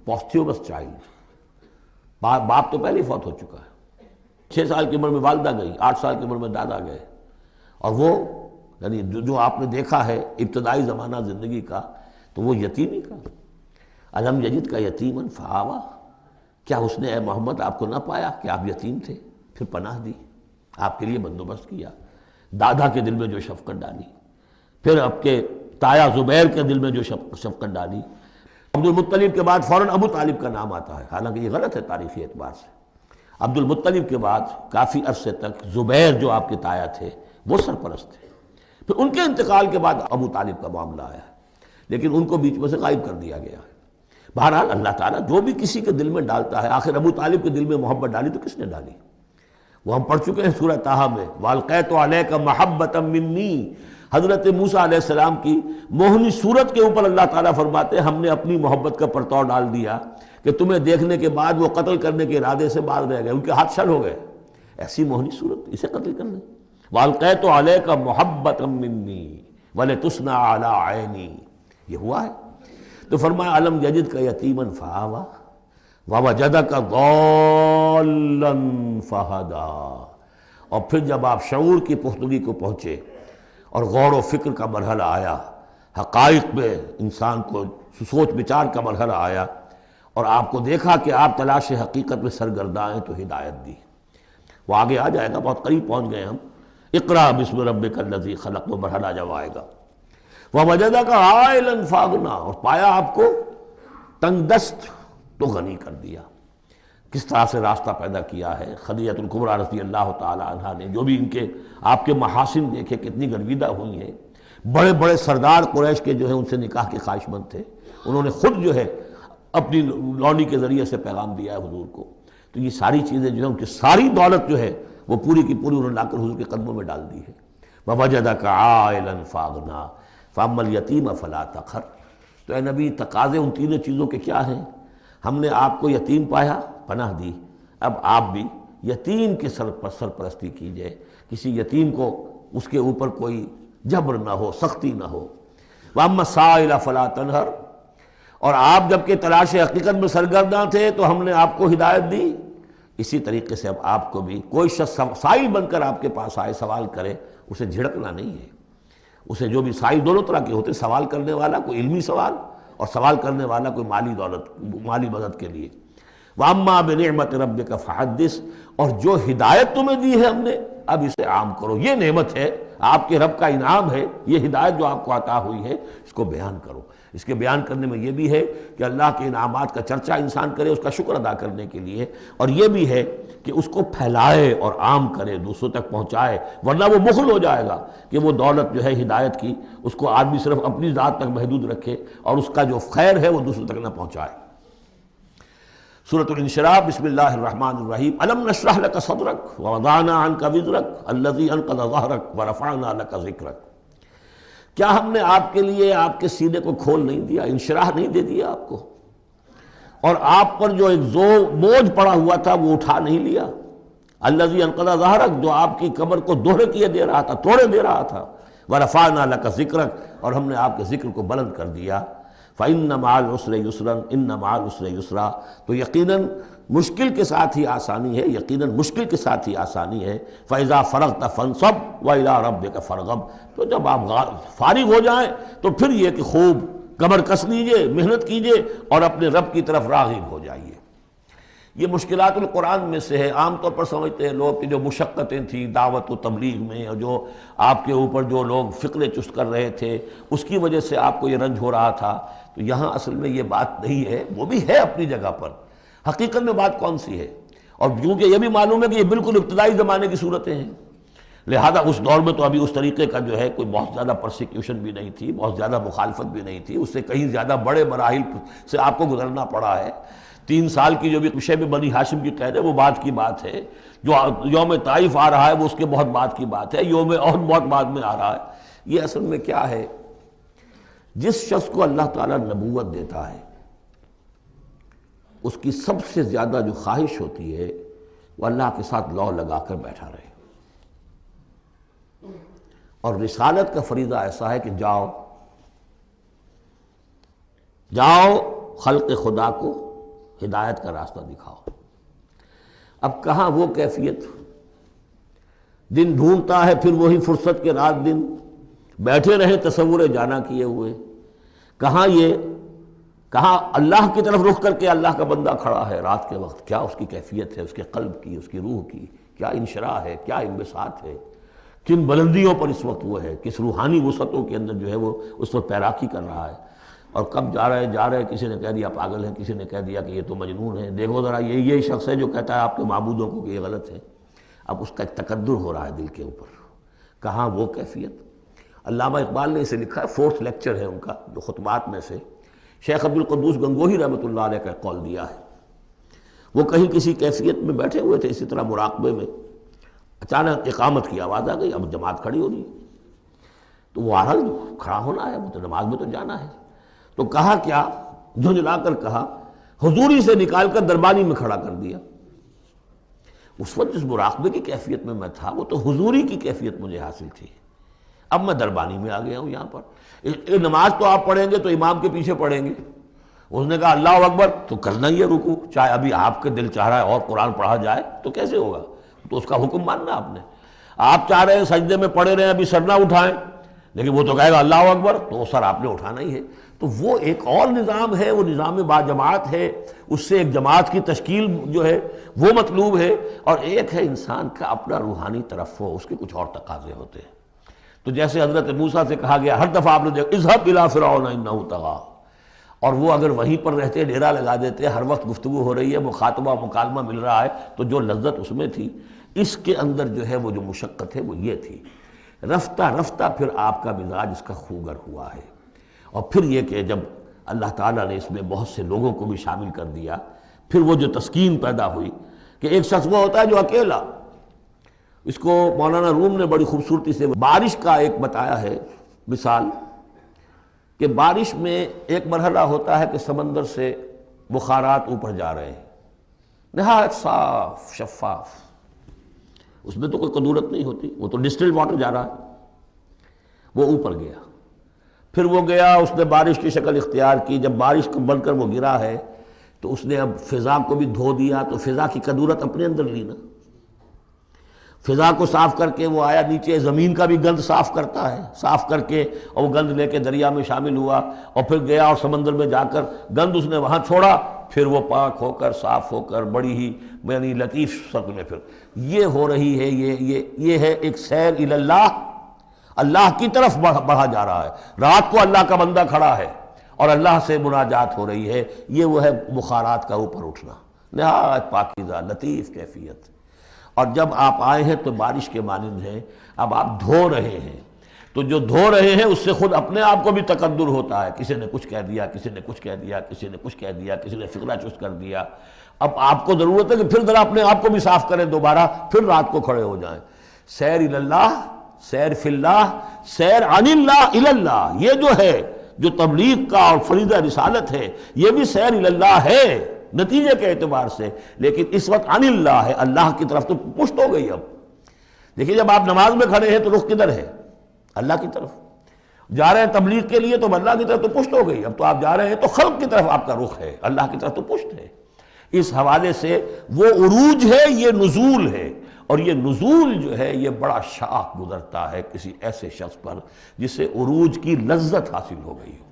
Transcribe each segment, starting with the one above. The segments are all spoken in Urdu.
posthumous child. باپ تو پہلے ہی فوت ہو چکا ہے. 6 سال کی عمر میں والدہ گئی, 8 سال کی عمر میں دادا گئے, اور وہ یعنی جو آپ نے دیکھا ہے ابتدائی زمانہ زندگی کا, تو وہ یتیمی کا. الم یجد کا یتیمن فآوا, کیا اس نے اے محمد آپ کو نہ پایا کہ آپ یتیم تھے, پھر پناہ دی, آپ کے لیے بندوبست کیا, دادا کے دل میں جو شفقت ڈالی, پھر آپ کے تایا زبیر کے دل میں جو شفقت ڈالی. عبد المطلب کے بعد فوراً ابو طالب کا نام آتا ہے, حالانکہ یہ غلط ہے تاریخی اعتبار سے. عبد المطلب کے بعد کافی عرصے تک زبیر جو آپ کے تایا تھے وہ سرپرست تھے. پھر ان کے انتقال کے بعد ابو طالب کا معاملہ آیا, لیکن ان کو بیچ میں سے غائب کر دیا گیا ہے. بہرحال اللہ تعالیٰ جو بھی کسی کے دل میں ڈالتا ہے, آخر ابو طالب کے دل میں محبت ڈالی تو کس نے ڈالی؟ وہ ہم پڑھ چکے ہیں سورہ طٰہٰ میں, وَأَلْقَيْتُ عَلَيْكَ مَحَبَّةً مِّنِّي. حضرت موسیٰ علیہ السلام کی موہنی صورت کے اوپر اللہ تعالیٰ فرماتے ہیں ہم نے اپنی محبت کا پرتو ڈال دیا کہ تمہیں دیکھنے کے بعد وہ قتل کرنے کے ارادے سے باز رہ گئے, ان کے ہاتھ شل ہو گئے. ایسی موہنی صورت, اسے قتل کرنا. وَأَلْقَيْتُ عَلَيْكَ مَحَبَّةً مِّنِّي وَلِتُصْنَعَ عَلَىٰ عَيْنِي, یہ ہوا ہے. تو فرمایا الم یجد کا یتیمن فآوا ووجدک ضالا فہدا. اور پھر جب آپ شعور کی پختگی کو پہنچے اور غور و فکر کا مرحلہ آیا, حقائق میں انسان کو سوچ بچار کا مرحلہ آیا, اور آپ کو دیکھا کہ آپ تلاش حقیقت میں سرگرداں ہیں, تو ہدایت دی. وہ آگے آ جائے گا, بہت قریب پہنچ گئے ہم. اقرأ بسم ربک الذی خلق, وہ مرحلہ جب آئے گا. وَوَجَدَكَ عَائِلًا فَأَغْنَىٰ, اور پایا آپ کو تنگ دست تو غنی کر دیا. کس طرح سے راستہ پیدا کیا ہے. خدیجہ الکبریٰ رضی اللہ تعالی عنہا نے جو بھی ان کے آپ کے محاسن دیکھے, کتنی گرویدہ ہوئی ہیں. بڑے بڑے سردار قریش کے جو ہیں ان سے نکاح کے خواہش مند تھے, انہوں نے خود جو ہے اپنی لونی کے ذریعے سے پیغام دیا ہے حضور کو. تو یہ ساری چیزیں جو ہیں ان کی ساری دولت جو ہے وہ پوری کی پوری انہوں نے لا کر حضور کے قدموں میں ڈال دی ہے. وَوَجَدَكَ عَائِلًا فَأَغْنَىٰ فَأَمَّا الْيَتِيمَ فَلَا تَقْهَرْ. تو اے نبی تقاضے ان تینوں چیزوں کے کیا ہیں؟ ہم نے آپ کو یتیم پایا, پناہ دی, اب آپ بھی یتیم کے سرپرستی کیجئے. کسی یتیم کو اس کے اوپر کوئی جبر نہ ہو, سختی نہ ہو. وَأَمَّا السَّائِلَ فَلَا تَنْهَرْ, اور آپ جب کہ تلاش حقیقت میں سرگرداں تھے تو ہم نے آپ کو ہدایت دی. اسی طریقے سے اب آپ کو بھی کوئی شخص سائل بن کر آپ کے پاس آئے, سوال کرے, اسے جھڑکنا نہیں ہے. اسے جو بھی سائل دونوں طرح کے ہوتے, سوال کرنے والا کوئی علمی سوال, اور سوال کرنے والا کوئی مالی دولت, مالی مدد کے لیے. وَأَمَّا بِنِعْمَةِ رَبِّكَ فَحَدِّثْ, اور جو ہدایت تمہیں دی ہے ہم نے اب اسے عام کرو. یہ نعمت ہے, آپ کے رب کا انعام ہے, یہ ہدایت جو آپ کو عطا ہوئی ہے اس کو بیان کرو. اس کے بیان کرنے میں یہ بھی ہے کہ اللہ کے انعامات کا چرچا انسان کرے اس کا شکر ادا کرنے کے لیے, اور یہ بھی ہے کہ اس کو پھیلائے اور عام کرے, دوسروں تک پہنچائے. ورنہ وہ بخل ہو جائے گا کہ وہ دولت جو ہے ہدایت کی اس کو آدمی صرف اپنی ذات تک محدود رکھے اور اس کا جو خیر ہے وہ دوسروں تک نہ پہنچائے. سورۃ الانشراح, بسم اللہ الرحمن الرحیم. الم نشرح لک صدرک ووضعنا عنک وزرک الذی انقض ظہرک ورفعنا لک ذکرک. کیا ہم نے آپ کے لیے آپ کے سینے کو کھول نہیں دیا, انشراح نہیں دے دیا آپ کو, اور آپ پر جو ایک بوجھ پڑا ہوا تھا وہ اٹھا نہیں لیا. الذی انقض ظہرک, جو آپ کی کمر کو دوہرے کیے دے رہا تھا, توڑے دے رہا تھا. ورفعنا لک ذکرک, اور ہم نے آپ کے ذکر کو بلند کر دیا. فَإِنَّ مَعَ الْعُسْرِ يُسْرًا إِنَّ مَعَ الْعُسْرِ يُسْرًا, تو یقیناً مشکل کے ساتھ ہی آسانی ہے, یقیناً مشکل کے ساتھ ہی آسانی ہے. فَإِذَا فَرَغْتَ فَانْصَبْ وَإِلَىٰ رَبِّكَ فَارْغَب, تو جب آپ فارغ ہو جائیں تو پھر یہ کہ خوب کمر کس لیجئے, محنت کیجئے اور اپنے رب کی طرف راغب ہو جائیے. یہ مشکلات القرآن میں سے ہے. عام طور پر سمجھتے ہیں لوگ کہ جو مشقتیں تھیں دعوت و تبلیغ میں, اور جو آپ کے اوپر جو لوگ فکرے چست کر رہے تھے اس کی وجہ سے آپ کو یہ رنج ہو رہا تھا, تو یہاں اصل میں یہ بات نہیں ہے. وہ بھی ہے اپنی جگہ پر, حقیقت میں بات کون سی ہے. اور کیونکہ یہ بھی معلوم ہے کہ یہ بالکل ابتدائی زمانے کی صورتیں ہیں, لہذا اس دور میں تو ابھی اس طریقے کا جو ہے کوئی بہت زیادہ پرسیکیوشن بھی نہیں تھی, بہت زیادہ مخالفت بھی نہیں تھی. اس سے کہیں زیادہ بڑے مراحل سے آپ کو گزرنا پڑا ہے. 3 سال کی جو بھی شیب بنی ہاشم کی قید ہے وہ بعد کی بات ہے. جو یوم طائف آ رہا ہے وہ اس کے بہت بعد کی بات ہے. یوم احد بہت بعد میں آ رہا ہے. یہ اصل میں کیا ہے, جس شخص کو اللہ تعالیٰ نبوت دیتا ہے اس کی سب سے زیادہ جو خواہش ہوتی ہے وہ اللہ کے ساتھ لو لگا کر بیٹھا رہے. اور رسالت کا فریضہ ایسا ہے کہ جاؤ خلق خدا کو ہدایت کا راستہ دکھاؤ۔ اب کہاں وہ کیفیت، دن ڈھونڈتا ہے پھر وہی فرصت کے رات دن بیٹھے رہے تصور جانا کیے ہوئے، کہاں اللہ کی طرف رخ کر کے اللہ کا بندہ کھڑا ہے رات کے وقت، کیا اس کی کیفیت ہے، اس کے قلب کی، اس کی روح کی کیا انشراح ہے، کیا انبساط ہے، کن بلندیوں پر اس وقت وہ ہے، کس روحانی وسعتوں کے اندر جو ہے وہ اس وقت پیراکی کر رہا ہے، اور کب جا رہے کسی نے کہہ دیا پاگل ہے، کسی نے کہہ دیا کہ یہ تو مجنون ہے، دیکھو ذرا یہی شخص ہے جو کہتا ہے آپ کے معبودوں کو کہ یہ غلط ہے۔ اب اس کا ایک تکدر ہو رہا ہے دل کے اوپر، کہاں وہ کیفیت۔ علامہ اقبال نے اسے لکھا ہے، 4th لیکچر ہے ان کا جو خطبات میں سے، شیخ عبد القدوس گنگوہی رحمۃ اللہ علیہ کا قول دیا ہے۔ وہ کہیں کسی کیفیت میں بیٹھے ہوئے تھے اسی طرح مراقبے میں، اچانک اقامت کی آواز آ گئی، اب جماعت کھڑی ہو رہی ہے، تو وہ آرہا کھڑا ہونا ہے، وہ تو نماز میں تو جانا ہے، تو کہا کیا، جھنجھلا کر کہا، حضوری سے نکال کر دربانی میں کھڑا کر دیا۔ اس وقت جس مراقبے کی کیفیت میں تھا وہ تو حضوری کی کیفیت مجھے حاصل تھی، اب میں دربانی میں آ گیا ہوں یہاں پر۔ نماز تو آپ پڑھیں گے تو امام کے پیچھے پڑھیں گے، اس نے کہا اللہ اکبر تو کرنا ہی ہے رکوع، چاہے ابھی آپ کے دل چاہ رہا ہے اور قرآن پڑھا جائے تو کیسے ہوگا، تو اس کا حکم ماننا آپ نے۔ آپ چاہ رہے ہیں سجدے میں پڑے رہے ہیں ابھی سر نہ اٹھائیں، لیکن وہ تو کہے گا اللہ اکبر، تو وہ سر آپ نے اٹھانا ہی ہے۔ تو وہ ایک اور نظام ہے، وہ نظام باجماعت ہے، اس سے ایک جماعت کی تشکیل جو ہے وہ مطلوب ہے، اور ایک ہے انسان کا اپنا روحانی طرف ہو، اس کے کچھ اور تقاضے ہوتے ہیں۔ تو جیسے حضرت موسیٰ سے کہا گیا، ہر دفعہ آپ نے دیکھا اذهب الى فرعون انه طغى، اور وہ اگر وہیں پر رہتے ڈیرا لگا دیتے، ہر وقت گفتگو ہو رہی ہے، مخاطبہ مکالمہ مل رہا ہے، تو جو لذت اس میں تھی، اس کے اندر جو ہے وہ جو مشقت ہے وہ یہ تھی۔ رفتہ رفتہ پھر آپ کا مزاج اس کا خوگر ہوا ہے، اور پھر یہ کہ جب اللہ تعالیٰ نے اس میں بہت سے لوگوں کو بھی شامل کر دیا، پھر وہ جو تسکین پیدا ہوئی کہ ایک شخص وہ ہوتا ہے جو اکیلا، اس کو مولانا روم نے بڑی خوبصورتی سے بارش کا ایک بتایا ہے مثال، کہ بارش میں ایک مرحلہ ہوتا ہے کہ سمندر سے بخارات اوپر جا رہے ہیں، نہایت صاف شفاف، اس میں تو کوئی قدورت نہیں ہوتی، وہ تو ڈسٹلڈ واٹر جا رہا ہے۔ وہ اوپر گیا، پھر وہ گیا، اس نے بارش کی شکل اختیار کی، جب بارش کو بن کر وہ گرا ہے تو اس نے اب فضا کو بھی دھو دیا، تو فضا کی قدورت اپنے اندر لی نا، فضا کو صاف کر کے وہ آیا نیچے، زمین کا بھی گند صاف کرتا ہے، صاف کر کے اور وہ گند لے کے دریا میں شامل ہوا، اور پھر گیا اور سمندر میں جا کر گند اس نے وہاں چھوڑا، پھر وہ پاک ہو کر صاف ہو کر بڑی ہی یعنی لطیف شکل میں پھر یہ ہو رہی ہے، یہ ہے ایک سیر الی اللہ، اللہ کی طرف بڑھا جا رہا ہے۔ رات کو اللہ کا بندہ کھڑا ہے اور اللہ سے مناجات ہو رہی ہے، یہ وہ ہے بخارات کا اوپر اٹھنا، نہایت پاکیزہ لطیف کیفیت۔ اور جب آپ آئے ہیں تو بارش کے مانند ہیں، اب آپ دھو رہے ہیں، تو جو دھو رہے ہیں اس سے خود اپنے آپ کو بھی تقدر ہوتا ہے، کسی نے کچھ کہہ دیا، کسی نے کچھ کہہ دیا، کسی نے کچھ کہہ دیا، کسی نے فکرہ چست کر دیا، اب آپ کو ضرورت ہے کہ پھر ذرا اپنے آپ کو بھی صاف کریں دوبارہ، پھر رات کو کھڑے ہو جائیں۔ سیر الی اللہ، سیر فی اللہ، سیر عن اللہ الی اللہ، یہ جو ہے جو تبلیغ کا اور فریضہ رسالت ہے، یہ بھی سیر الی اللہ ہے نتیجے کے اعتبار سے، لیکن اس وقت عن اللہ ہے، اللہ کی طرف تو پشت ہو گئی۔ اب دیکھیے جب آپ نماز میں کھڑے ہیں تو رخ کدھر ہے؟ اللہ کی طرف۔ جا رہے ہیں تبلیغ کے لیے تو اللہ کی طرف تو پشت ہو گئی، اب تو آپ جا رہے ہیں تو خلق کی طرف آپ کا رخ ہے، اللہ کی طرف تو پشت ہے۔ اس حوالے سے وہ عروج ہے، یہ نزول ہے، اور یہ نزول جو ہے یہ بڑا شاق گزرتا ہے کسی ایسے شخص پر جسے عروج کی لذت حاصل ہو گئی ہو۔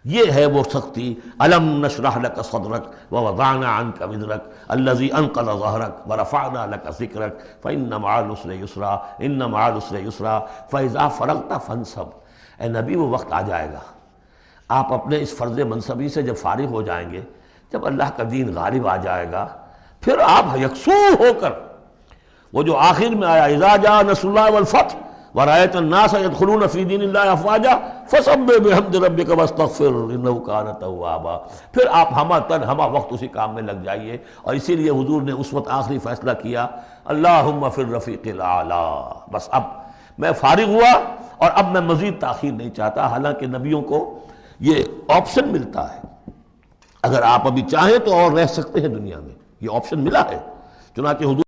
یہ ہے وہ سختی، الم نشرح لک صدرک ووضعنا عنک وزرک الذی انقض ظہرک ورفعنا لک ذکرک فإن مع العسر یسرا ان مع العسر یسرا فإذا فرغت فانصب۔ اے نبی وہ وقت آ جائے گا، آپ اپنے اس فرض منصبی سے جب فارغ ہو جائیں گے، جب اللہ کا دین غالب آ جائے گا، پھر آپ یکسو ہو کر وہ جو آخر میں آیا اذا جاء نصر اللہ والفتح وَرَأَيْتَ النَّاسَ يَدْخُلُونَ فِي دِينِ اللَّهِ أَفْوَاجًا فَسَبِّحْ بِحَمْدِ رَبِّكَ وَاسْتَغْفِرْ إِنَّهُ كَانَ تَوَّابًا۔ پھر آپ ہمہ وقت اسی کام میں لگ جائیے، اور اسی لیے حضور نے اس وقت آخری فیصلہ کیا، اللہم فی الرفیق الاعلی، بس اب میں فارغ ہوا اور اب میں مزید تاخیر نہیں چاہتا۔ حالانکہ نبیوں کو یہ آپشن ملتا ہے، اگر آپ ابھی چاہیں تو اور رہ سکتے ہیں دنیا میں، یہ آپشن ملا ہے، چنانچہ حضور